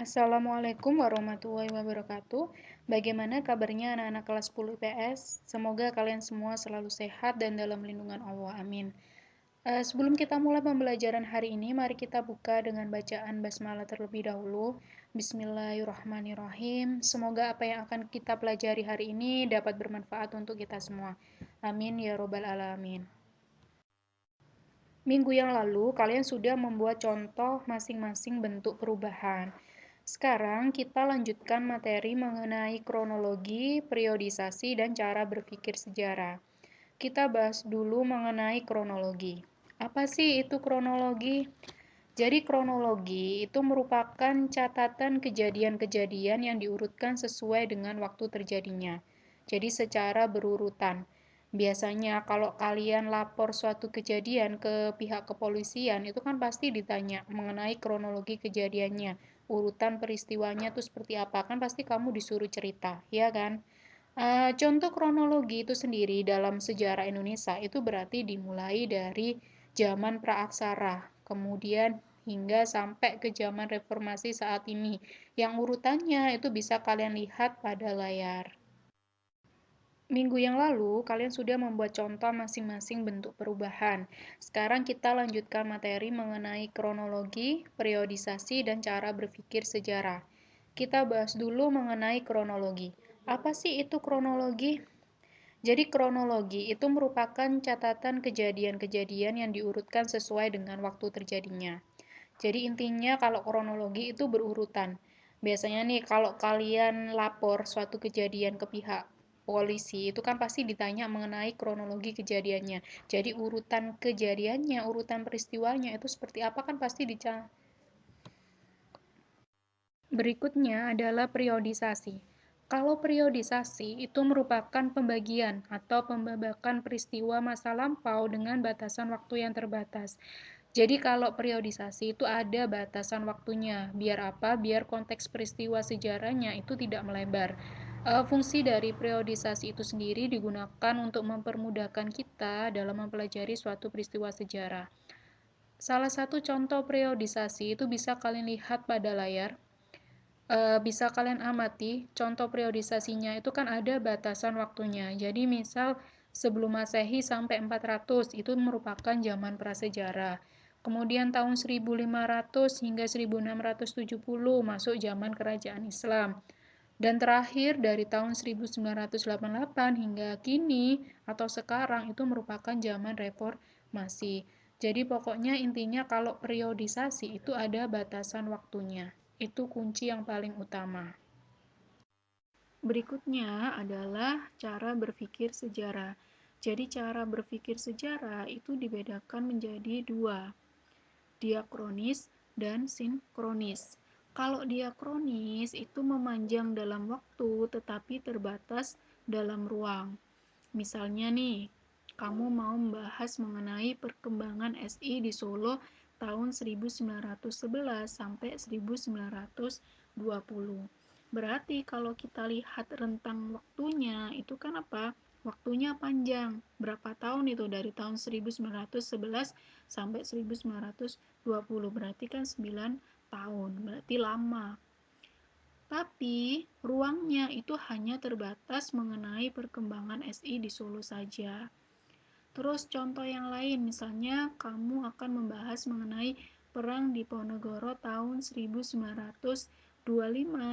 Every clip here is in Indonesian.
Assalamualaikum warahmatullahi wabarakatuh. Bagaimana kabarnya anak-anak kelas 10 IPS? Semoga kalian semua selalu sehat dan dalam lindungan Allah. Amin. Sebelum kita mulai pembelajaran hari ini, mari kita buka dengan bacaan basmalah terlebih dahulu. Bismillahirrahmanirrahim. Semoga apa yang akan kita pelajari hari ini dapat bermanfaat untuk kita semua. Amin ya robbal alamin. Minggu yang lalu, kalian sudah membuat contoh masing-masing bentuk perubahan. Sekarang kita lanjutkan materi mengenai kronologi, periodisasi, dan cara berpikir sejarah. Kita bahas dulu mengenai kronologi. Apa sih itu kronologi? Jadi kronologi itu merupakan catatan kejadian-kejadian yang diurutkan sesuai dengan waktu terjadinya. Jadi secara berurutan. Biasanya kalau kalian lapor suatu kejadian ke pihak kepolisian, itu kan pasti ditanya mengenai kronologi kejadiannya, urutan peristiwanya itu seperti apa, kan pasti kamu disuruh cerita, ya kan? Contoh kronologi itu sendiri dalam sejarah Indonesia itu berarti dimulai dari zaman praaksara, kemudian hingga sampai ke zaman reformasi saat ini. Yang urutannya itu bisa kalian lihat pada layar. Minggu yang lalu, kalian sudah membuat contoh masing-masing bentuk perubahan. Sekarang kita lanjutkan materi mengenai kronologi, periodisasi, dan cara berpikir sejarah. Kita bahas dulu mengenai kronologi. Apa sih itu kronologi? Jadi kronologi itu merupakan catatan kejadian-kejadian yang diurutkan sesuai dengan waktu terjadinya. Jadi intinya kalau kronologi itu berurutan. Biasanya nih kalau kalian lapor suatu kejadian ke pihak polisi, itu kan pasti ditanya mengenai kronologi kejadiannya. Jadi urutan kejadiannya, urutan peristiwanya itu seperti apa kan pasti dica. Berikutnya adalah periodisasi. Kalau periodisasi itu merupakan pembagian atau pembabakan peristiwa masa lampau dengan batasan waktu yang terbatas. Jadi kalau periodisasi itu ada batasan waktunya. Biar apa? Biar konteks peristiwa sejarahnya itu tidak melebar. Fungsi dari periodisasi itu sendiri digunakan untuk mempermudahkan kita dalam mempelajari suatu peristiwa sejarah. Salah satu contoh periodisasi itu bisa kalian lihat pada layar. Bisa kalian amati, contoh periodisasinya itu kan ada batasan waktunya. Jadi misal sebelum Masehi sampai 400 itu merupakan zaman prasejarah. Kemudian tahun 1500 hingga 1670 masuk zaman kerajaan Islam. Dan terakhir dari tahun 1988 hingga kini atau sekarang itu merupakan zaman reformasi. Jadi pokoknya intinya kalau periodisasi itu ada batasan waktunya. Itu kunci yang paling utama. Berikutnya adalah cara berpikir sejarah. Jadi cara berpikir sejarah itu dibedakan menjadi dua, diakronis dan sinkronis. Kalau diakronis itu memanjang dalam waktu tetapi terbatas dalam ruang. Misalnya nih, kamu mau membahas mengenai perkembangan SI di Solo tahun 1911 sampai 1920. Berarti kalau kita lihat rentang waktunya, itu kan apa? Waktunya panjang. Berapa tahun itu? Dari tahun 1911 sampai 1920. Berarti kan 9 tahun. Berarti lama. Tapi ruangnya itu hanya terbatas mengenai perkembangan SI di Solo saja. Terus contoh yang lain, misalnya kamu akan membahas mengenai Perang Diponegoro tahun 1925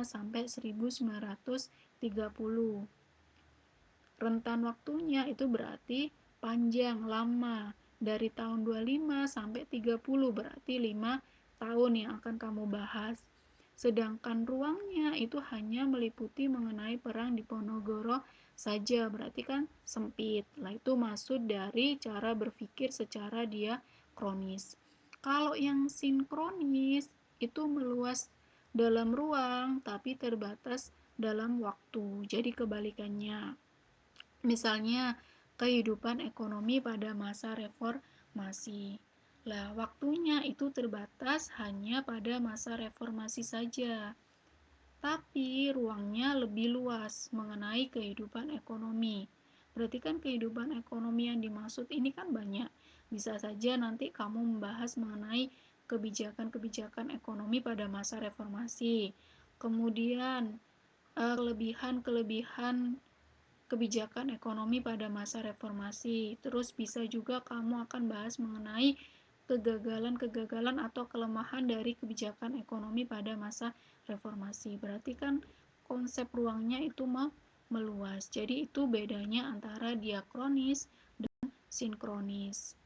sampai 1930. Rentan waktunya itu berarti panjang, lama. Dari tahun 25 sampai 30 berarti 5 tahun yang akan kamu bahas. Sedangkan ruangnya itu hanya meliputi mengenai perang Diponegoro saja, berarti kan sempit. Lah itu maksud dari cara berpikir secara diakronis. Kalau yang sinkronis itu meluas dalam ruang tapi terbatas dalam waktu. Jadi kebalikannya. Misalnya kehidupan ekonomi pada masa reformasi. Lah, waktunya itu terbatas hanya pada masa reformasi saja. Tapi ruangnya lebih luas mengenai kehidupan ekonomi. Berarti kan kehidupan ekonomi yang dimaksud ini kan banyak. Bisa saja nanti kamu membahas mengenai kebijakan-kebijakan ekonomi pada masa reformasi. Kemudian, kelebihan-kelebihan kebijakan ekonomi pada masa reformasi. Terus bisa juga kamu akan bahas mengenai kegagalan-kegagalan atau kelemahan dari kebijakan ekonomi pada masa reformasi. Berarti kan konsep ruangnya itu meluas. Jadi itu bedanya antara diakronis dan sinkronis.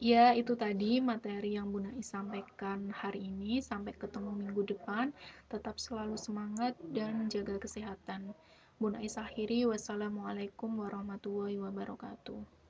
Ya, itu tadi materi yang Bu Nais sampaikan hari ini. Sampai ketemu minggu depan. Tetap selalu semangat dan jaga kesehatan. Bu Nais akhiri, wassalamualaikum warahmatullahi wabarakatuh.